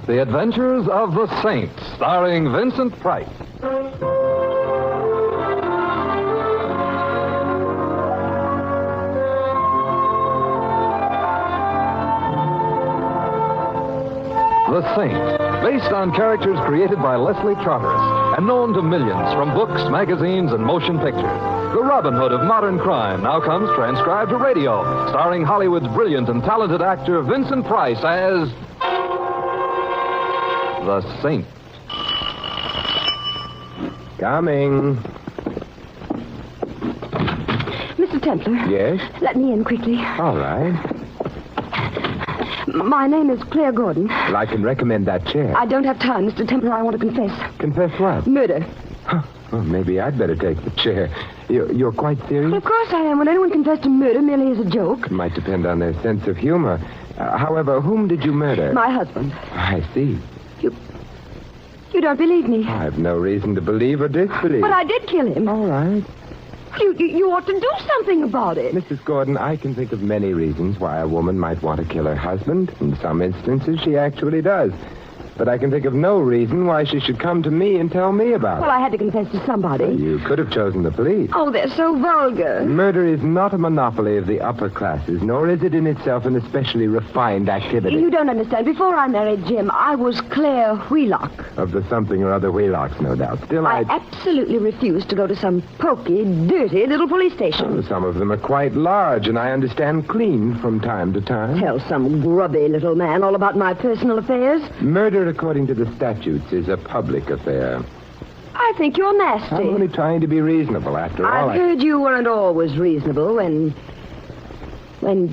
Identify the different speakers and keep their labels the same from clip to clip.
Speaker 1: The Adventures of the Saint, starring Vincent Price. The Saint, based on characters created by Leslie Charteris and known to millions from books, magazines, and motion pictures. The Robin Hood of modern crime now comes transcribed to radio, starring Hollywood's brilliant and talented actor Vincent Price as the Saint.
Speaker 2: Coming.
Speaker 3: Mr. Templar.
Speaker 2: Yes?
Speaker 3: Let me in quickly.
Speaker 2: All right.
Speaker 3: My name is Claire Gordon.
Speaker 2: Well, I can recommend that chair.
Speaker 3: I don't have time, Mr. Templar. I want to confess.
Speaker 2: Confess what?
Speaker 3: Murder.
Speaker 2: Huh. Well, maybe I'd better take the chair. You're quite serious?
Speaker 3: Well, of course I am. When anyone confessed to murder merely as a joke.
Speaker 2: It might depend on their sense of humor. However, whom did you murder?
Speaker 3: My husband.
Speaker 2: I see.
Speaker 3: You don't believe me.
Speaker 2: I have no reason to believe or disbelieve.
Speaker 3: But I did kill him.
Speaker 2: All right.
Speaker 3: You ought to do something about it.
Speaker 2: Mrs. Gordon, I can think of many reasons why a woman might want to kill her husband. In some instances, she actually does. But I can think of no reason why she should come to me and tell me about it.
Speaker 3: Well, I had to confess to somebody.
Speaker 2: You could have chosen the police.
Speaker 3: Oh, they're so vulgar.
Speaker 2: Murder is not a monopoly of the upper classes, nor is it in itself an especially refined activity.
Speaker 3: You don't understand. Before I married Jim, I was Claire Wheelock.
Speaker 2: Of the something or other Wheelocks, no doubt. Still,
Speaker 3: I absolutely refused to go to some poky, dirty little police station.
Speaker 2: Some of them are quite large, and I understand clean from time to time.
Speaker 3: Tell some grubby little man all about my personal affairs.
Speaker 2: Murder, according to the statutes, is a public affair.
Speaker 3: I think you're nasty.
Speaker 2: I'm only trying to be reasonable, after all.
Speaker 3: I've heard you weren't always reasonable when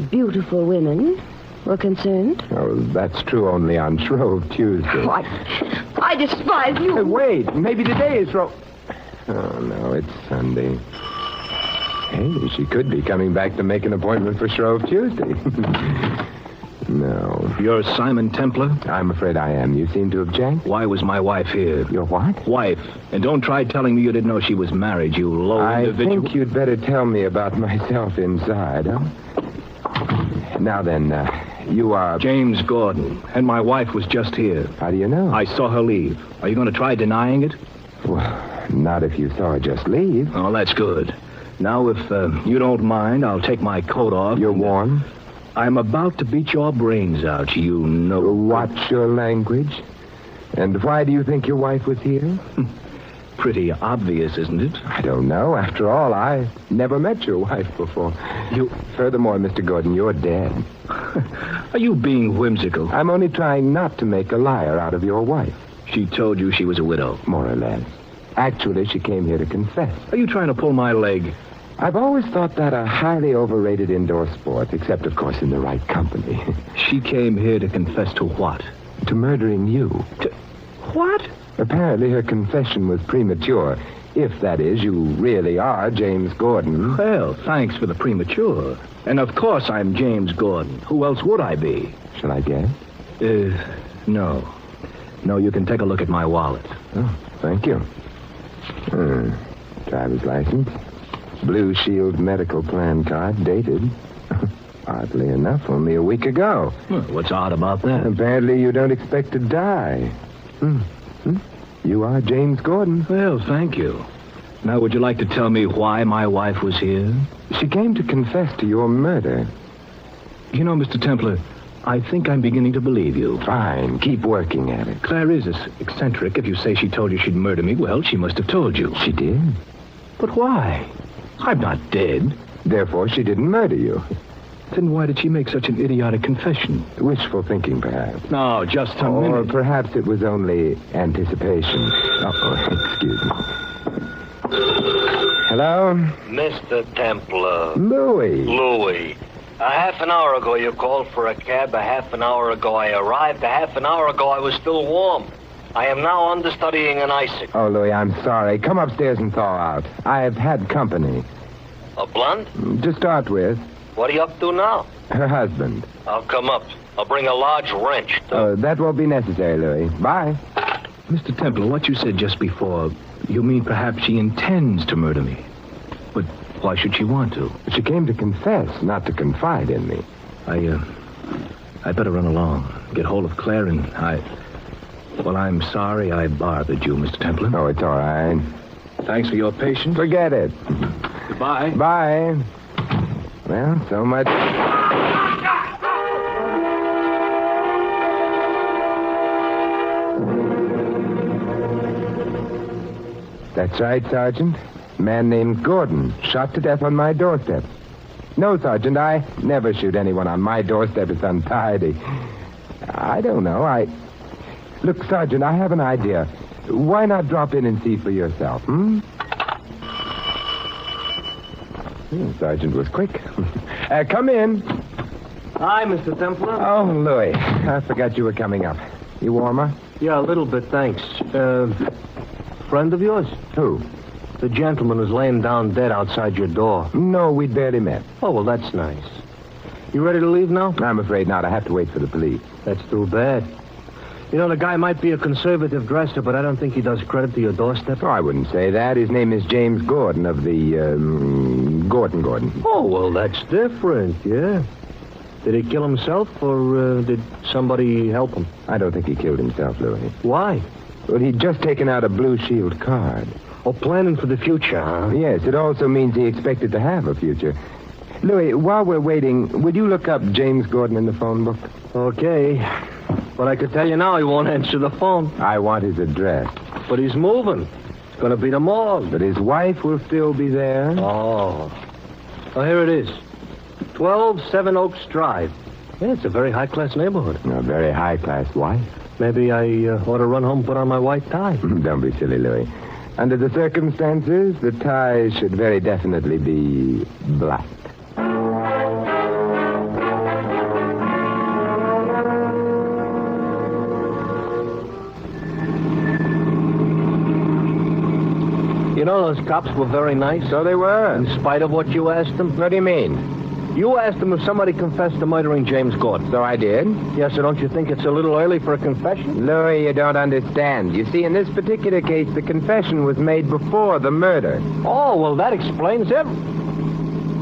Speaker 3: beautiful women were concerned.
Speaker 2: Oh, that's true only on Shrove Tuesday.
Speaker 3: Oh, I despise you.
Speaker 2: Hey, wait, maybe today is Shrove... Oh, no, it's Sunday. Hey, she could be coming back to make an appointment for Shrove Tuesday. No.
Speaker 4: You're Simon Templar?
Speaker 2: I'm afraid I am. You seem to object.
Speaker 4: Why was my wife here?
Speaker 2: Your what?
Speaker 4: Wife. And don't try telling me you didn't know she was married, you low individual.
Speaker 2: I think you'd better tell me about myself inside, huh? Now then, you are...
Speaker 4: James Gordon. And my wife was just here.
Speaker 2: How do you know?
Speaker 4: I saw her leave. Are you going to try denying it?
Speaker 2: Well, not if you saw her just leave.
Speaker 4: Oh, that's good. Now, if you don't mind, I'll take my coat off.
Speaker 2: You're warm?
Speaker 4: I'm about to beat your brains out, you know.
Speaker 2: Watch your language. And why do you think your wife was here?
Speaker 4: Pretty obvious, isn't it?
Speaker 2: I don't know. After all, I never met your wife before. Furthermore, Mr. Gordon, you're dead.
Speaker 4: Are you being whimsical?
Speaker 2: I'm only trying not to make a liar out of your wife.
Speaker 4: She told you she was a widow?
Speaker 2: More or less. Actually, she came here to confess.
Speaker 4: Are you trying to pull my leg?
Speaker 2: I've always thought that a highly overrated indoor sport, except, of course, in the right company.
Speaker 4: She came here to confess to what?
Speaker 2: To murdering you.
Speaker 4: What?
Speaker 2: Apparently, her confession was premature. If, that is, you really are James Gordon.
Speaker 4: Well, thanks for the premature. And, of course, I'm James Gordon. Who else would I be?
Speaker 2: Shall I guess?
Speaker 4: No. No, you can take a look at my wallet.
Speaker 2: Oh, thank you. Driver's license. Blue Shield medical plan card, dated. Oddly enough, only a week ago.
Speaker 4: Well, what's odd about that?
Speaker 2: Apparently you don't expect to die. You are James Gordon.
Speaker 4: Well, thank you. Now, would you like to tell me why my wife was here?
Speaker 2: She came to confess to your murder.
Speaker 4: You know, Mr. Templar, I think I'm beginning to believe you.
Speaker 2: Fine. Keep working at it.
Speaker 4: Claire is eccentric. If you say she told you she'd murder me, well, she must have told you.
Speaker 2: She did.
Speaker 4: But why? I'm not dead.
Speaker 2: Therefore, she didn't murder you.
Speaker 4: Then why did she make such an idiotic confession?
Speaker 2: Wishful thinking, perhaps.
Speaker 4: No, just a minute.
Speaker 2: Or perhaps it was only anticipation. Excuse me. Hello?
Speaker 5: Mr. Templar.
Speaker 2: Louis.
Speaker 5: A half an hour ago you called for a cab. A half an hour ago I arrived. A half an hour ago I was still warm. I am now understudying an icicle.
Speaker 2: Oh, Louis, I'm sorry. Come upstairs and thaw out. I've had company.
Speaker 5: A blunt?
Speaker 2: To start with,
Speaker 5: What are you up to now?
Speaker 2: her husband.
Speaker 5: I'll come up. I'll bring a large wrench.
Speaker 2: Oh, that won't be necessary, Louis. Bye.
Speaker 4: Mr. Templar, what you said just before, you mean perhaps she intends to murder me. But why should she want to?
Speaker 2: She came to confess, not to confide in me.
Speaker 4: I better run along. Get hold of Claire, and Well, I'm sorry I bothered you, Mr. Templar.
Speaker 2: Oh, it's all right.
Speaker 4: Thanks for your patience.
Speaker 2: Forget it.
Speaker 4: Goodbye.
Speaker 2: Bye. Well, so much... That's right, Sergeant. A man named Gordon, shot to death on my doorstep. No, Sergeant, I never shoot anyone on my doorstep. It's untidy. I don't know. Look, Sergeant, I have an idea. Why not drop in and see for yourself, Sergeant was quick. Come in.
Speaker 5: Hi, Mr. Templar.
Speaker 2: Oh, Louis, I forgot you were coming up. You warmer?
Speaker 5: Yeah, a little bit, thanks. Friend of yours?
Speaker 2: Who?
Speaker 5: The gentleman who's laying down dead outside your door.
Speaker 2: No, we'd barely met.
Speaker 5: Oh, well, that's nice. You ready to leave now?
Speaker 2: I'm afraid not. I have to wait for the police.
Speaker 5: That's too bad. You know, the guy might be a conservative dresser, but I don't think he does credit to your doorstep.
Speaker 2: Oh, I wouldn't say that. His name is James Gordon of the, Gordon.
Speaker 5: Oh, well, that's different, yeah. Did he kill himself, or did somebody help him?
Speaker 2: I don't think he killed himself, Louis.
Speaker 5: Why?
Speaker 2: Well, he'd just taken out a Blue Shield card.
Speaker 5: Oh, planning for the future, huh?
Speaker 2: Yes, it also means he expected to have a future. Louis, while we're waiting, would you look up James Gordon in the phone book?
Speaker 5: Okay. But I could tell you now he won't answer the phone.
Speaker 2: I want his address.
Speaker 5: But he's moving. It's going to be the morgue.
Speaker 2: But his wife will still be there.
Speaker 5: Oh, here it is. 12 Seven Oaks Drive. Yeah, it's a very high-class neighborhood.
Speaker 2: A very high-class wife.
Speaker 5: Maybe I ought to run home and put on my white tie.
Speaker 2: Don't be silly, Louis. Under the circumstances, the tie should very definitely be black.
Speaker 5: You know, those cops were very nice.
Speaker 2: So they were.
Speaker 5: In spite of what you asked them.
Speaker 2: What do you mean?
Speaker 5: You asked them if somebody confessed to murdering James Gordon.
Speaker 2: So I did.
Speaker 5: Yes, so don't you think it's a little early for a confession?
Speaker 2: Louis, you don't understand. You see, in this particular case, the confession was made before the murder.
Speaker 5: Oh, well, that explains everything.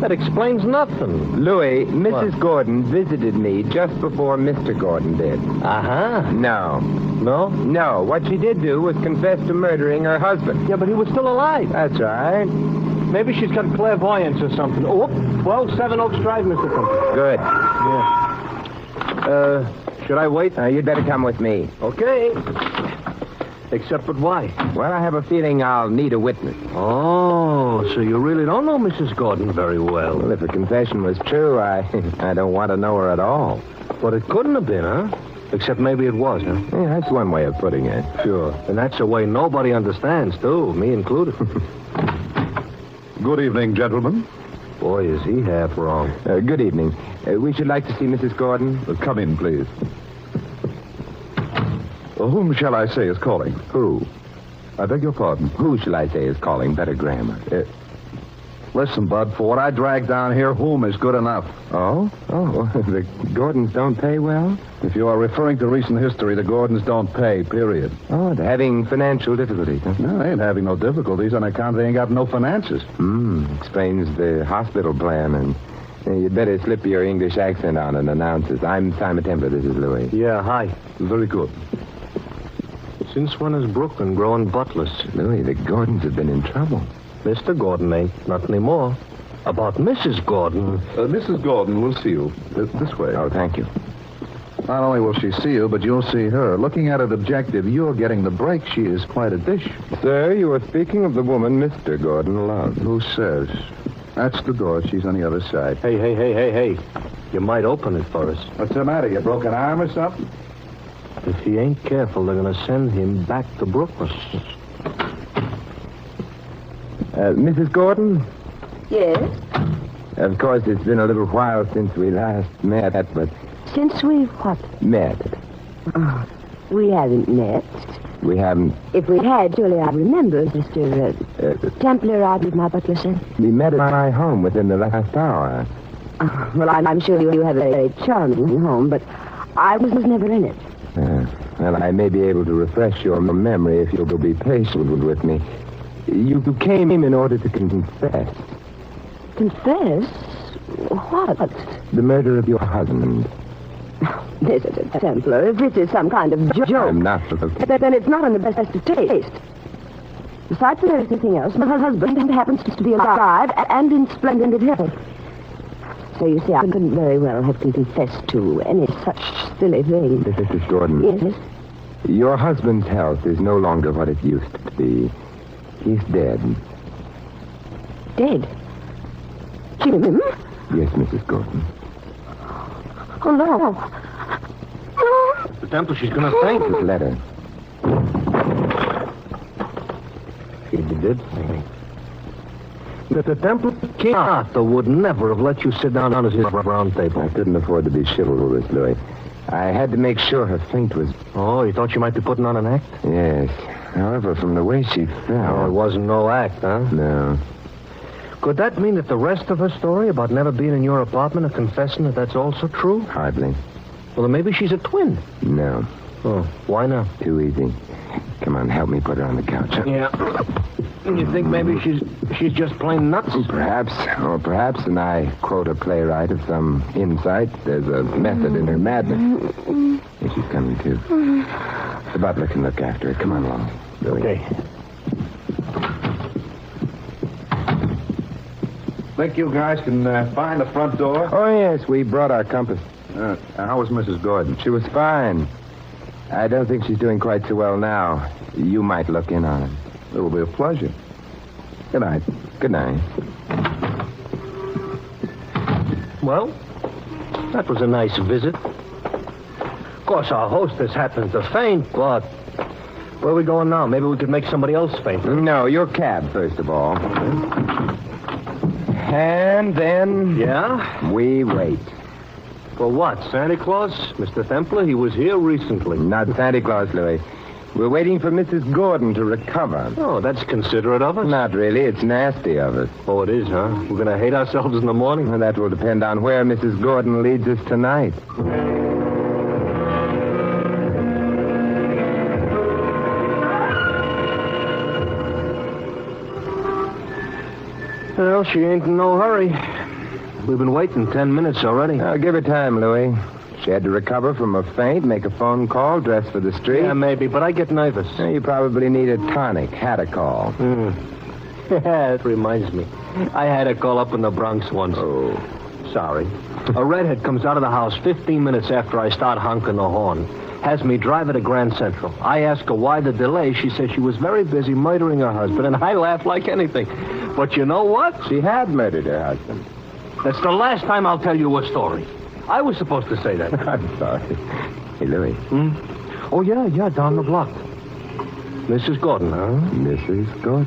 Speaker 5: That explains nothing.
Speaker 2: Louis, Mrs.
Speaker 5: What?
Speaker 2: Gordon visited me just before Mr. Gordon did.
Speaker 5: Uh-huh.
Speaker 2: No.
Speaker 5: No?
Speaker 2: No. What she did do was confess to murdering her husband.
Speaker 5: Yeah, but he was still alive.
Speaker 2: That's right.
Speaker 5: Maybe she's got clairvoyance or something. Oh, 12 Seven Oaks Drive, Mr. Templar.
Speaker 2: Good.
Speaker 5: Yeah. Should I wait?
Speaker 2: You'd better come with me.
Speaker 5: Okay. Except but why?
Speaker 2: Well, I have a feeling I'll need a witness.
Speaker 5: Oh, so you really don't know Mrs. Gordon very well.
Speaker 2: Well, if her confession was true, I don't want to know her at all.
Speaker 5: But it couldn't have been, huh? Except maybe it was, huh?
Speaker 2: Yeah, that's one way of putting it.
Speaker 5: Sure. And that's a way nobody understands, too, me included.
Speaker 6: Good evening, gentlemen.
Speaker 5: Boy, is he half wrong.
Speaker 2: Good evening. We should like to see Mrs. Gordon.
Speaker 6: Come in, please. Whom shall I say is calling?
Speaker 2: Who?
Speaker 6: I beg your pardon.
Speaker 2: Who shall I say is calling? Better grammar.
Speaker 6: Listen, Bud, for what I dragged down here, whom is good enough.
Speaker 2: Oh? Oh, the Gordons don't pay well?
Speaker 6: If you are referring to recent history, the Gordons don't pay, period.
Speaker 2: Oh, they're having financial difficulties, huh?
Speaker 6: No, they ain't having no difficulties on account they ain't got no finances.
Speaker 2: Explains the hospital plan, and you'd better slip your English accent on and announce it. I'm Simon Templar. This is Louis.
Speaker 5: Yeah, hi.
Speaker 6: Very good.
Speaker 5: Since when is Brooklyn growing butlers?
Speaker 2: Louis, the Gordons have been in trouble.
Speaker 5: Mr. Gordon ain't. Not anymore. About Mrs. Gordon.
Speaker 6: Mrs. Gordon will see you. This way.
Speaker 2: Oh, thank you.
Speaker 6: Not only will she see you, but you'll see her. Looking at it objective, you're getting the break. She is quite a dish.
Speaker 2: Sir, you are speaking of the woman Mr. Gordon loves.
Speaker 6: Who says? That's the door. She's on the other side.
Speaker 5: Hey. You might open it for us.
Speaker 6: What's the matter? You broke an arm or something?
Speaker 5: If he ain't careful, they're going to send him back to Brooklyn.
Speaker 2: Mrs. Gordon?
Speaker 3: Yes?
Speaker 2: Of course, it's been a little while since we last met, but...
Speaker 3: Since we've what?
Speaker 2: Met.
Speaker 3: Oh, we haven't met.
Speaker 2: We haven't...
Speaker 3: If we had, surely I'd remember, Mr. Templar, I'd be my butler, sir.
Speaker 2: We met at my home within the last hour.
Speaker 3: Well, I'm sure you have a very charming home, but I was never in it.
Speaker 2: Well, I may be able to refresh your memory if you'll be patient with me. You came in order to confess.
Speaker 3: Confess? What?
Speaker 2: The murder of your husband.
Speaker 3: Mr. Templar, if this is some kind of joke,
Speaker 2: I'm not looking.
Speaker 3: then it's not in the best of taste. Besides from everything else, my husband happens to be alive and in splendid health. So you see, I couldn't very well have confessed to any such silly thing.
Speaker 2: Mrs. Gordon.
Speaker 3: Yes?
Speaker 2: Your husband's health is no longer what it used to be. He's dead.
Speaker 3: Dead? Jim?
Speaker 2: Yes, Mrs. Gordon.
Speaker 3: Oh, no. No.
Speaker 5: Mr. Temple, she's going to faint.
Speaker 2: This letter.
Speaker 5: She did faint. Mr. Temple, King Arthur would never have let you sit down on his round table.
Speaker 2: I couldn't afford to be chivalrous, Louis. I had to make sure her faint was...
Speaker 5: Oh, you thought you might be putting on an act?
Speaker 2: Yes. However, from the way she fell...
Speaker 5: Oh, it wasn't no act, huh?
Speaker 2: No.
Speaker 5: Could that mean that the rest of her story about never being in your apartment and confessing that that's also true?
Speaker 2: Hardly.
Speaker 5: Well, then maybe she's a twin.
Speaker 2: No.
Speaker 5: Oh, why not?
Speaker 2: Too easy. Come on, help me put her on the couch.
Speaker 5: Yeah. You think maybe she's just plain nuts?
Speaker 2: Perhaps, and I quote a playwright of some insight, there's a method in her madness. Here she's coming too. The butler can look after her. Come on along, Billy.
Speaker 5: Okay.
Speaker 6: Think you guys can find the front door?
Speaker 2: Oh, yes, we brought our compass.
Speaker 6: How was Mrs. Gordon?
Speaker 2: She was fine. I don't think she's doing quite so well now. You might look in on her.
Speaker 6: It will be a pleasure.
Speaker 2: Good night. Good night.
Speaker 5: Well, that was a nice visit. Of course, our hostess happens to faint, but where are we going now? Maybe we could make somebody else faint.
Speaker 2: No, your cab, first of all. And then...
Speaker 5: Yeah?
Speaker 2: we wait.
Speaker 5: For what? Santa Claus? Mr. Templar, he was here recently.
Speaker 2: Not Santa Claus, Louis. We're waiting for Mrs. Gordon to recover.
Speaker 5: Oh, that's considerate of us.
Speaker 2: Not really. It's nasty of us.
Speaker 5: Oh, it is, huh? We're going to hate ourselves in the morning?
Speaker 2: Well, that will depend on where Mrs. Gordon leads us tonight.
Speaker 5: Well, she ain't in no hurry. We've been waiting 10 minutes already.
Speaker 2: Now, give her time, Louis. She had to recover from a faint, make a phone call, dress for the street.
Speaker 5: Yeah, maybe, but I get nervous.
Speaker 2: You probably need a tonic. Had a call.
Speaker 5: Yeah, it reminds me. I had a call up in the Bronx once.
Speaker 2: Oh.
Speaker 5: Sorry. A redhead comes out of the house 15 minutes after I start honking the horn. Has me drive her to Grand Central. I ask her why the delay. She says she was very busy murdering her husband, and I laugh like anything. But you know what?
Speaker 2: She had murdered her husband.
Speaker 5: That's the last time I'll tell you a story. I was supposed to say that.
Speaker 2: I'm sorry. Hey, Louis.
Speaker 5: Oh, yeah, down the block. Mrs. Gordon, huh?
Speaker 2: Mrs. Gordon.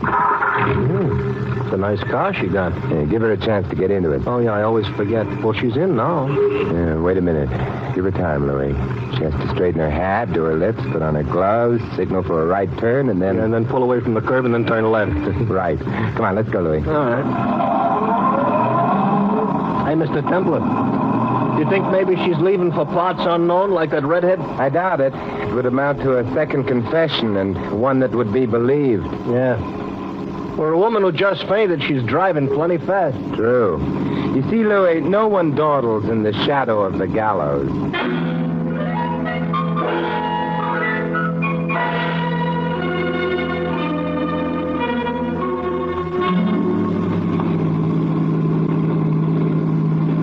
Speaker 5: It's a nice car she got.
Speaker 2: Yeah, give her a chance to get into it.
Speaker 5: Oh, yeah, I always forget. Well, she's in now.
Speaker 2: Yeah, wait a minute. Give her time, Louis. She has to straighten her hat, do her lips, put on her gloves, signal for a right turn, and then...
Speaker 5: And then pull away from the curb and then turn left.
Speaker 2: Right. Come on, let's go, Louis.
Speaker 5: All right. Hey, Mr. Templar. You think maybe she's leaving for parts unknown like that redhead?
Speaker 2: I doubt it. It would amount to a second confession, and one that would be believed.
Speaker 5: Yeah. For a woman who just fainted, she's driving plenty fast.
Speaker 2: True. You see, Louis, no one dawdles in the shadow of the gallows.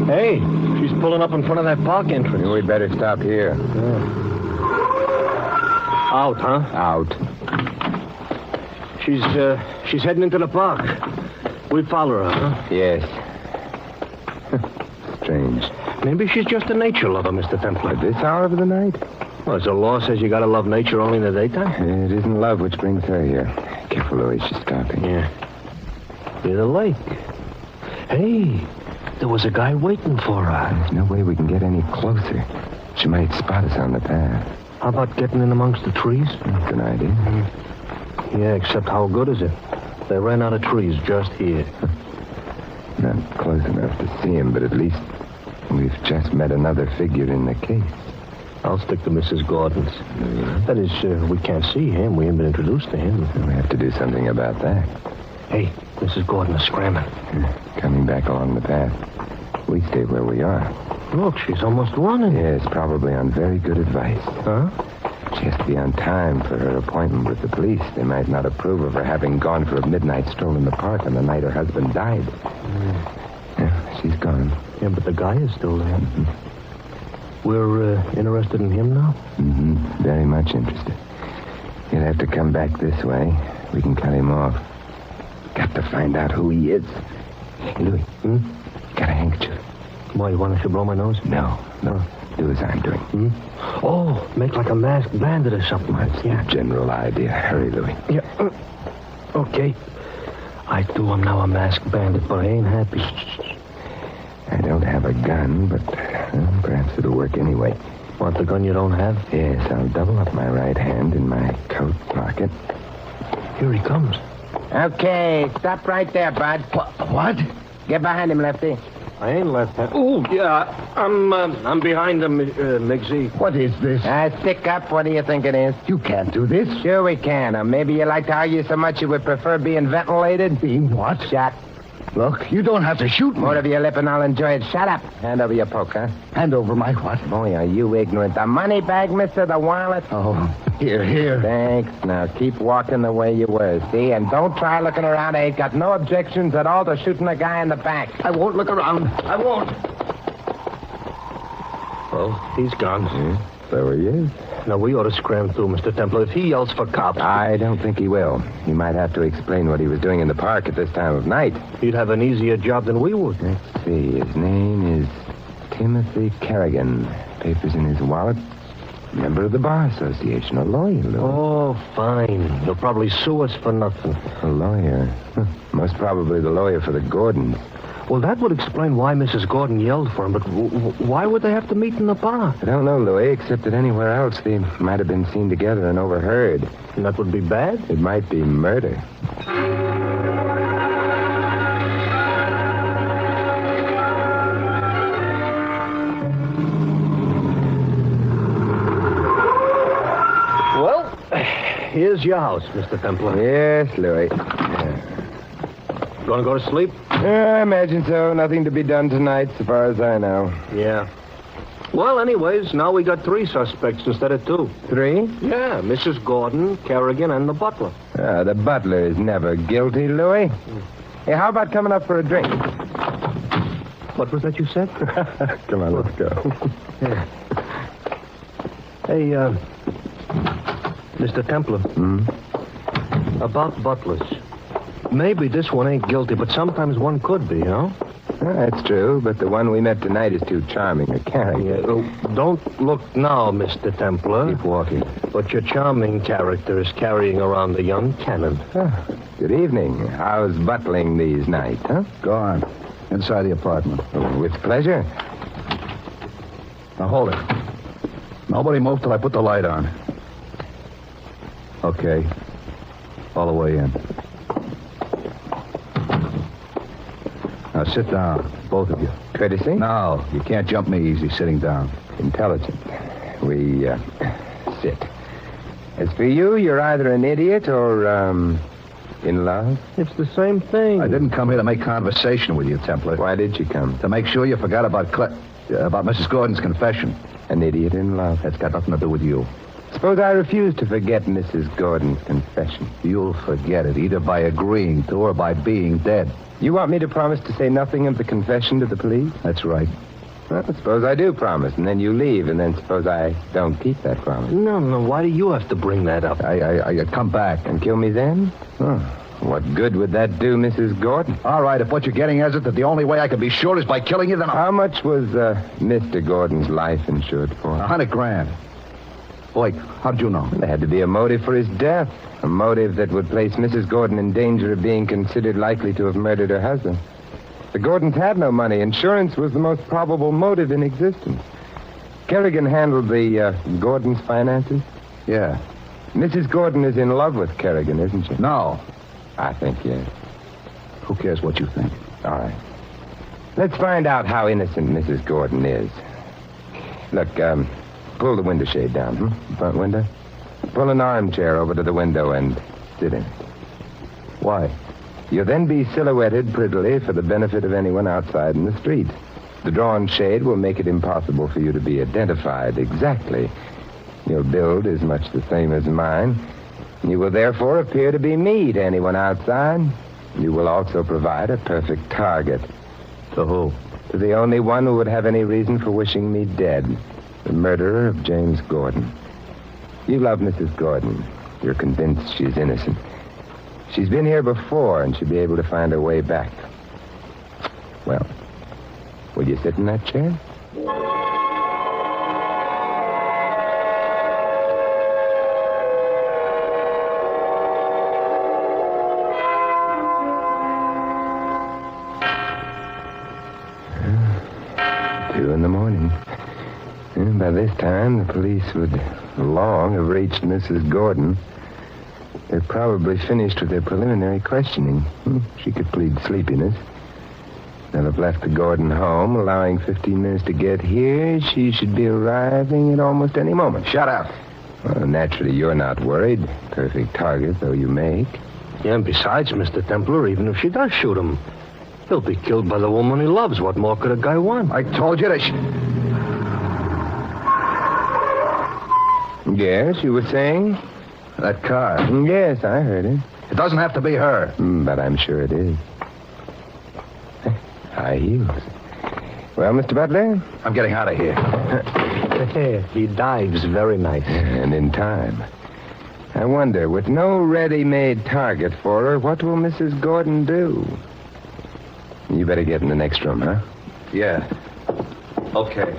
Speaker 5: Hey, she's pulling up in front of that park entrance.
Speaker 2: We'd better stop here.
Speaker 5: Out, huh?
Speaker 2: Out.
Speaker 5: She's heading into the park. We follow her, huh?
Speaker 2: Yes. Strange.
Speaker 5: Maybe she's just a nature lover, Mr. Templar.
Speaker 2: At this hour of the night?
Speaker 5: Well, as the law says you gotta love nature only in the daytime.
Speaker 2: It isn't love which brings her here. Careful, Louis. She's stopping.
Speaker 5: Yeah. Near the lake. Hey, there was a guy waiting for her.
Speaker 2: There's no way we can get any closer. She might spot us on the path.
Speaker 5: How about getting in amongst the trees?
Speaker 2: That's an idea.
Speaker 5: Yeah, except how good is it? They ran out of trees just here.
Speaker 2: Not close enough to see him, but at least we've just met another figure in the case.
Speaker 5: I'll stick to Mrs. Gordon's. That is, we can't see him. We haven't been introduced to him.
Speaker 2: We have to do something about that.
Speaker 5: Hey, Mrs. Gordon is scrambling.
Speaker 2: Coming back along the path. We stay where we are.
Speaker 5: Look, she's almost running.
Speaker 2: Yes, probably on very good advice.
Speaker 5: Huh?
Speaker 2: She has to be on time for her appointment with the police. They might not approve of her having gone for a midnight stroll in the park on the night her husband died. Yeah, she's gone.
Speaker 5: Yeah, but the guy is still there. We're interested in him now?
Speaker 2: Very much interested. He'll have to come back this way. We can cut him off. Got to find out who he is. Hey, Louis. Got a handkerchief?
Speaker 5: Why, you want I should blow my nose?
Speaker 2: No. Do as I'm doing.
Speaker 5: Oh, make like a masked bandit or something.
Speaker 2: That's the general idea. Hurry, Louis.
Speaker 5: Yeah. Okay. I do. I'm now a masked bandit, but I ain't happy.
Speaker 2: I don't have a gun, but perhaps it'll work anyway.
Speaker 5: Want the gun you don't have?
Speaker 2: Yes, I'll double up my right hand in my coat pocket.
Speaker 5: Here he comes.
Speaker 2: Okay, stop right there, bud.
Speaker 5: What?
Speaker 2: Get behind him, Lefty.
Speaker 5: I ain't left hand. Oh, yeah. I'm behind him, Miggsy.
Speaker 6: What is this?
Speaker 2: Stick up. What do you think it is?
Speaker 6: You can't do this.
Speaker 2: Sure we can. Or maybe you like to argue so much you would prefer being ventilated?
Speaker 6: Being what?
Speaker 2: Shot.
Speaker 6: Look, you don't have to shoot me.
Speaker 2: More of your lip and I'll enjoy it. Shut up. Hand over your poker.
Speaker 6: Hand over my what?
Speaker 2: Boy, are you ignorant. The money bag, mister, the wallet.
Speaker 6: Oh, here.
Speaker 2: Thanks. Now keep walking the way you were, see? And don't try looking around. I ain't got no objections at all to shooting a guy in the back.
Speaker 6: I won't look around. I won't.
Speaker 5: Well, he's gone.
Speaker 2: So he is.
Speaker 5: Now, we ought to scram through, Mr. Templar. If he yells for cops...
Speaker 2: I don't think he will. He might have to explain what he was doing in the park at this time of night.
Speaker 5: He'd have an easier job than we would.
Speaker 2: Let's see. His name is Timothy Kerrigan. Papers in his wallet. Member of the Bar Association. A lawyer, Louis.
Speaker 5: Oh, fine. He'll probably sue us for nothing.
Speaker 2: A lawyer. Most probably the lawyer for the Gordons.
Speaker 5: Well, that would explain why Mrs. Gordon yelled for him, but why would they have to meet in the bar?
Speaker 2: I don't know, Louis, except that anywhere else they might have been seen together and overheard.
Speaker 5: And that would be bad?
Speaker 2: It might be murder.
Speaker 5: Well, here's your house, Mr. Templar.
Speaker 2: Yes, Louis.
Speaker 5: Gonna go to sleep?
Speaker 2: I imagine so. Nothing to be done tonight, so far as I know.
Speaker 5: Yeah. Well, anyways, now we got 3 suspects instead of 2.
Speaker 2: 3?
Speaker 5: Yeah, Mrs. Gordon, Kerrigan, and the butler.
Speaker 2: The butler is never guilty, Louis. Hey, how about coming up for a drink?
Speaker 5: What was that you said?
Speaker 2: Come on, let's go.
Speaker 5: Yeah. Hey, Mr. Templar. About butlers. Maybe this one ain't guilty, but sometimes one could be, you know?
Speaker 2: That's true, but the one we met tonight is too charming a character.
Speaker 5: Yeah, don't look now, Mr. Templar.
Speaker 2: Keep walking.
Speaker 5: But your charming character is carrying around the young cannon.
Speaker 2: Good evening. How's butling these nights, huh?
Speaker 6: Go on. Inside the apartment.
Speaker 2: With pleasure.
Speaker 6: Now, hold it. Nobody move till I put the light on. Okay. All the way in. Now, sit down, both of you.
Speaker 2: Courtesy?
Speaker 6: No, you can't jump me easy sitting down.
Speaker 2: Intelligent. We, sit. As for you, you're either an idiot or, in love?
Speaker 5: It's the same thing.
Speaker 6: I didn't come here to make conversation with you, Templar.
Speaker 2: Why did you come?
Speaker 6: To make sure you forgot about Mrs. Gordon's confession.
Speaker 2: An idiot in love.
Speaker 6: That's got nothing to do with you.
Speaker 2: Suppose I refuse to forget Mrs. Gordon's confession.
Speaker 6: You'll forget it, either by agreeing to or by being dead.
Speaker 2: You want me to promise to say nothing of the confession to the police?
Speaker 6: That's right.
Speaker 2: Well, suppose I do promise, and then you leave, and then suppose I don't keep that promise.
Speaker 5: No, why do you have to bring that up?
Speaker 6: I come back.
Speaker 2: And kill me then? Oh, what good would that do, Mrs. Gordon?
Speaker 6: All right, if what you're getting is that the only way I can be sure is by killing you, then
Speaker 2: How much was Mr. Gordon's life insured for?
Speaker 6: $100,000. Boy, how did you know?
Speaker 2: There had to be a motive for his death. A motive that would place Mrs. Gordon in danger of being considered likely to have murdered her husband. The Gordons had no money. Insurance was the most probable motive in existence. Kerrigan handled the Gordons' finances?
Speaker 6: Yeah.
Speaker 2: Mrs. Gordon is in love with Kerrigan, isn't she?
Speaker 6: No.
Speaker 2: I think yes.
Speaker 6: Who cares what you think?
Speaker 2: All right. Let's find out how innocent Mrs. Gordon is. Look, pull the window shade down, The front window? Pull an armchair over to the window and sit in it.
Speaker 6: Why?
Speaker 2: You'll then be silhouetted prettily for the benefit of anyone outside in the street. The drawn shade will make it impossible for you to be identified exactly. Your build is much the same as mine. You will therefore appear to be me to anyone outside. You will also provide a perfect target.
Speaker 5: To who?
Speaker 2: To the only one who would have any reason for wishing me dead. The murderer of James Gordon. You love Mrs. Gordon. You're convinced she's innocent. She's been here before, and she'll be able to find her way back. Well, will you sit in that chair? 2 in the morning. And by this time, the police would long have reached Mrs. Gordon. They're probably finished with their preliminary questioning. She could plead sleepiness. They'll have left the Gordon home, allowing 15 minutes to get here. She should be arriving at almost any moment.
Speaker 6: Shut up.
Speaker 2: Well, naturally, you're not worried. Perfect target, though you make.
Speaker 5: Yeah, and besides, Mr. Templar, even if she does shoot him, he'll be killed by the woman he loves. What more could a guy want?
Speaker 6: I told you to...
Speaker 2: Yes, you were saying?
Speaker 6: That car.
Speaker 2: Yes, I heard it.
Speaker 6: It doesn't have to be her.
Speaker 2: But I'm sure it is. High heels. Well, Mr. Butler?
Speaker 6: I'm getting out of here.
Speaker 5: He dives very nice.
Speaker 2: And in time. I wonder, with no ready-made target for her, what will Mrs. Gordon do? You better get in the next room, huh?
Speaker 6: Yeah. Okay.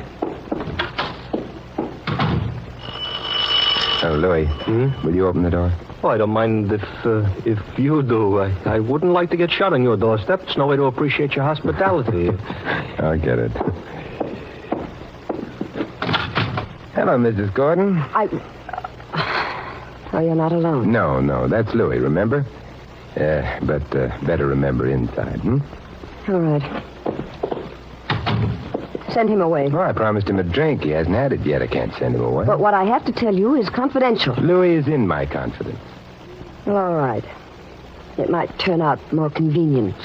Speaker 2: Oh, Louis, will you open the door?
Speaker 5: Oh, I don't mind if you do. I wouldn't like to get shot on your doorstep. It's no way to appreciate your hospitality.
Speaker 2: I'll get it. Hello, Mrs. Gordon.
Speaker 3: Oh, you're not alone.
Speaker 2: No, that's Louis, remember? But better remember inside,
Speaker 3: All right. Send him away.
Speaker 2: Oh, I promised him a drink. He hasn't had it yet. I can't send him away.
Speaker 3: But what I have to tell you is confidential.
Speaker 2: Louis is in my confidence.
Speaker 3: Well, all right. It might turn out more convenient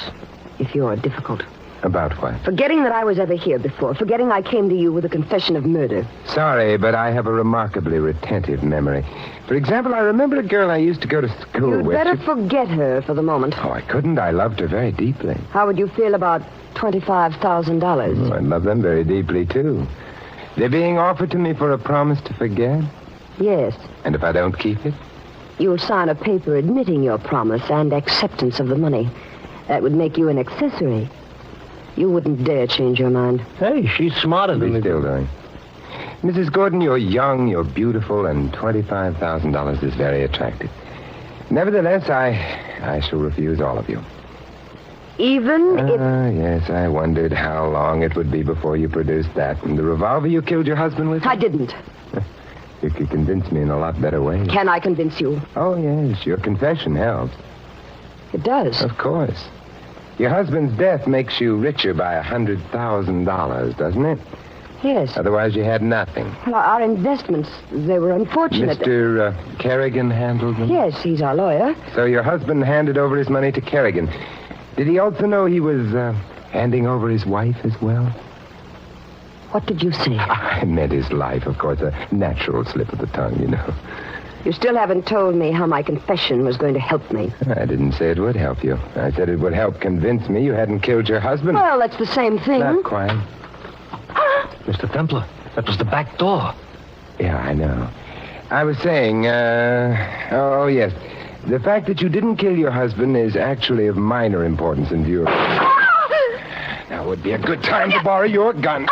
Speaker 3: if you're difficult.
Speaker 2: About what?
Speaker 3: Forgetting that I was ever here before. Forgetting I came to you with a confession of murder.
Speaker 2: Sorry, but I have a remarkably retentive memory. For example, I remember a girl I used to go to school
Speaker 3: You'd
Speaker 2: with.
Speaker 3: better forget her for the moment.
Speaker 2: Oh, I couldn't. I loved her very deeply.
Speaker 3: How would you feel about $25,000?
Speaker 2: Oh, I love them very deeply, too. They're being offered to me for a promise to forget.
Speaker 3: Yes.
Speaker 2: And if I don't keep it?
Speaker 3: You'll sign a paper admitting your promise and acceptance of the money. That would make you an accessory. You wouldn't dare change your mind.
Speaker 5: Hey, she's smarter than
Speaker 2: Be
Speaker 5: me.
Speaker 2: still, Louis. Mrs. Gordon, you're young, you're beautiful, and $25,000 is very attractive. Nevertheless, I shall refuse all of you.
Speaker 3: Even if...
Speaker 2: Yes, I wondered how long it would be before you produced that. And the revolver you killed your husband with?
Speaker 3: I didn't.
Speaker 2: You could convince me in a lot better way.
Speaker 3: Can I convince you?
Speaker 2: Oh, yes, your confession helps.
Speaker 3: It does.
Speaker 2: Of course. Your husband's death makes you richer by $100,000, doesn't it?
Speaker 3: Yes.
Speaker 2: Otherwise, you had nothing.
Speaker 3: Well, our investments, they were unfortunate.
Speaker 2: Mr. Kerrigan handled them?
Speaker 3: Yes, he's our lawyer.
Speaker 2: So your husband handed over his money to Kerrigan. Did he also know he was handing over his wife as well?
Speaker 3: What did you say?
Speaker 2: I meant his life, of course. A natural slip of the tongue, you know.
Speaker 3: You still haven't told me how my confession was going to help me.
Speaker 2: I didn't say it would help you. I said it would help convince me you hadn't killed your husband.
Speaker 3: Well, that's the same thing.
Speaker 2: Not quite.
Speaker 5: Mr. Templar, that was the back door.
Speaker 2: Yeah, I know. I was saying, oh, yes. The fact that you didn't kill your husband is actually of minor importance in view of... Now would be a good time to borrow your gun.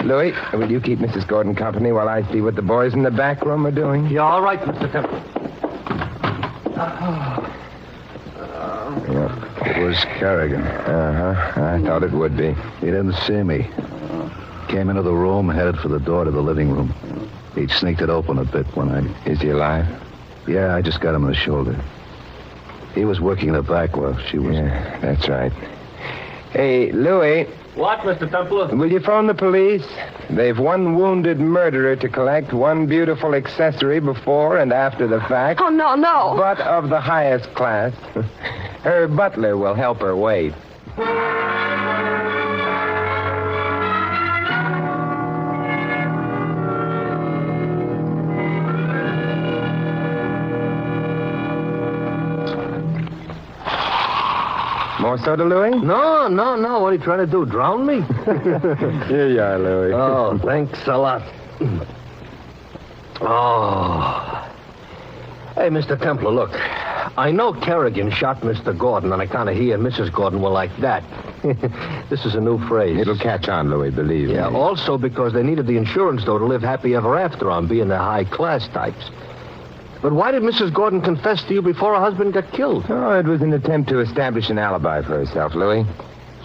Speaker 2: Louis, will you keep Mrs. Gordon company while I see what the boys in the back room are doing?
Speaker 5: Yeah, all right, Mr. Templar.
Speaker 2: Yep.
Speaker 6: It was Kerrigan.
Speaker 2: Uh-huh. I thought it would be.
Speaker 6: He didn't see me. Came into the room, headed for the door to the living room. He'd sneaked it open a bit when I...
Speaker 2: Is he alive?
Speaker 6: Yeah, I just got him in the shoulder. He was working in the back while she was...
Speaker 2: Yeah, that's right. Hey, Louis,
Speaker 5: What, Mr. Templar?
Speaker 2: will you phone the police? They've one wounded murderer to collect, one beautiful accessory before and after the fact.
Speaker 3: Oh, no.
Speaker 2: But of the highest class. Her butler will help her wait. More soda, Louis?
Speaker 5: No. What are you trying to do, drown me?
Speaker 2: Here you are, Louis.
Speaker 5: Oh, thanks a lot. Oh. Hey, Mr. Templar, look. I know Kerrigan shot Mr. Gordon, and I kind of hear Mrs. Gordon will like that. This is a new phrase.
Speaker 2: It'll catch on, Louis, believe me.
Speaker 5: Yeah, also because they needed the insurance, though, to live happy ever after on, being the high-class types. But why did Mrs. Gordon confess to you before her husband got killed?
Speaker 2: Oh, it was an attempt to establish an alibi for herself, Louis.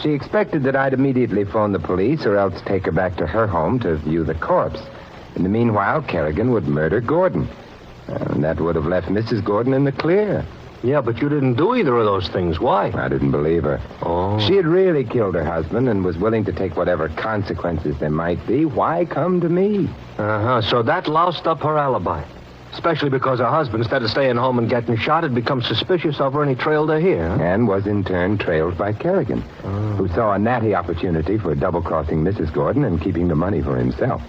Speaker 2: She expected that I'd immediately phone the police or else take her back to her home to view the corpse. In the meanwhile, Kerrigan would murder Gordon. And that would have left Mrs. Gordon in the clear.
Speaker 5: Yeah, but you didn't do either of those things. Why?
Speaker 2: I didn't believe her.
Speaker 5: Oh.
Speaker 2: She had really killed her husband and was willing to take whatever consequences there might be. Why come to me?
Speaker 5: Uh-huh. So that loused up her alibi. Especially because her husband, instead of staying home and getting shot, had become suspicious of her and he trailed her here. Huh?
Speaker 2: And was in turn trailed by Kerrigan, who saw a natty opportunity for double-crossing Mrs. Gordon and keeping the money for himself.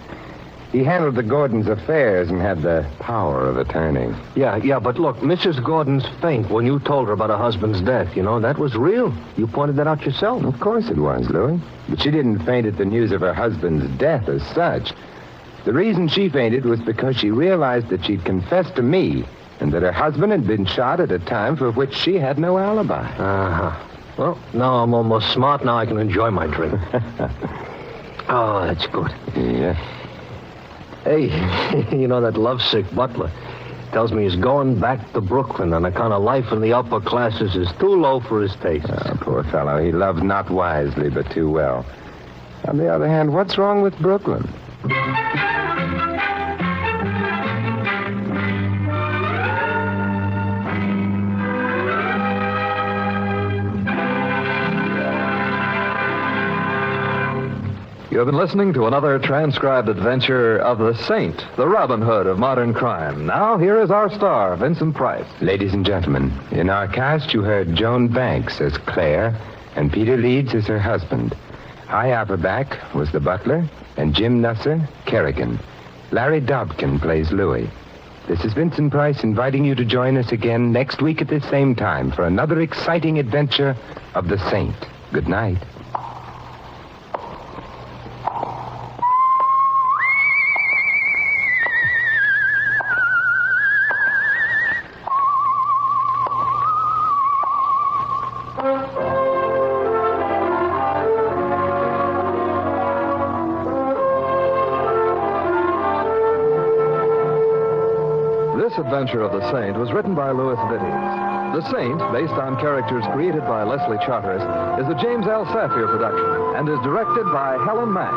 Speaker 2: He handled the Gordons' affairs and had the power of attorney.
Speaker 5: Yeah, but look, Mrs. Gordon's faint when you told her about her husband's death, that was real. You pointed that out yourself.
Speaker 2: Of course it was, Louis. But she didn't faint at the news of her husband's death as such. The reason she fainted was because she realized that she'd confessed to me and that her husband had been shot at a time for which she had no alibi.
Speaker 5: Uh-huh. Well, now I'm almost smart. Now I can enjoy my drink. Oh, that's good.
Speaker 2: Yeah.
Speaker 5: Hey, that lovesick butler tells me he's going back to Brooklyn on account of life in the upper classes is too low for his taste.
Speaker 2: Oh, poor fellow. He loves not wisely, but too well. On the other hand, what's wrong with Brooklyn?
Speaker 1: You have been listening to another transcribed adventure of the Saint, the Robin Hood of modern crime. Now, here is our star, Vincent Price.
Speaker 2: Ladies and gentlemen, in our cast you heard Joan Banks as Claire and Peter Leeds as her husband. Hy Averback was the butler, and Jim Nusser, Kerrigan. Larry Dobkin plays Louis. This is Vincent Price inviting you to join us again next week at this same time for another exciting adventure of the Saint. Good night.
Speaker 1: This adventure of the Saint was written by Louis Vittes. The Saint, based on characters created by Leslie Charteris, is a James L. Safier production and is directed by Helen Mack.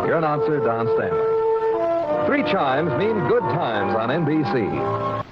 Speaker 1: Your announcer, Don Stanley. 3 chimes mean good times on NBC.